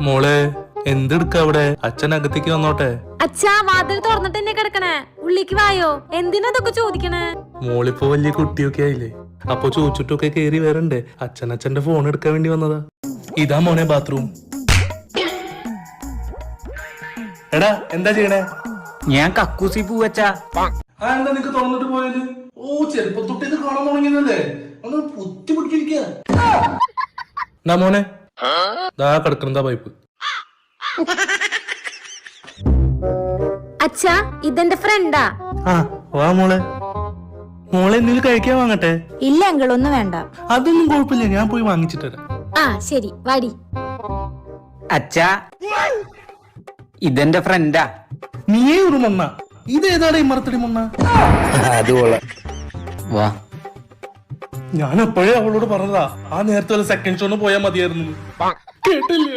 മോളെ എന്തെടുക്ക അവിടെ? അച്ഛൻ അകത്തേക്ക് വന്നോട്ടെ. അച്ഛാ, വാതിൽ തുറന്നിട്ട് തന്നെ കിടക്കണേ. ഉള്ളിക്ക് വായോ. എന്തിനാ ഇതൊക്കെ ചോദിക്കണേ? മോളിപ്പോ വലിയ കുട്ടിയൊക്കെ ആയില്ലേ, അപ്പൊ ചോദിച്ചിട്ടൊക്കെ കേറി വരണ്ടേ. അച്ഛന്റെ ഫോൺ എടുക്കാൻ വേണ്ടി വന്നതാ. ഇതാ മോനെ ബാത്റൂം. എടാ എന്താ ചെയ്യണേ? ഞാൻ കക്കൂസി പൂവച്ചാ. എന്താ നിനക്ക് തുറന്നിട്ട് പോയത്? ഓ, ചെറുപ്പം തൊട്ട് ഇത് കാണാൻ തുടങ്ങിയതല്ലേ, ഒന്ന് പുത്തി പിടിച്ചിരിക്കാ മോനെ. ദാ കിടക്കുന്നതാ പൈപ്പ്. അച്ഛാ, ഇതെന്റെ ഫ്രണ്ടാ. ആ വാ മോളെ. മോളെ എന്തെങ്കിലും കഴിക്കാൻ വാങ്ങട്ടെ? ഇല്ല അങ്കിൾ, ഒന്നും വേണ്ട. അതൊന്നും കുഴപ്പമില്ല, ഞാൻ പോയി വാങ്ങിച്ചിട്ട് വരാം. ആ ശരി, വാടി. അച്ഛാ, ഇതെന്റെ ഫ്രണ്ടാ. നീയേ ഒരു മണ്ണ. ഇതേതാണ് ഇമ്മറത്തടി മണ്ണ? വാ. ഞാൻ അപ്പോഴേ അവളോട് പറഞ്ഞതാ, ആ നേരത്തെ സെക്കൻഡ് ഷോന്ന് പോയാൽ മതിയായിരുന്നു. കേട്ടില്ല.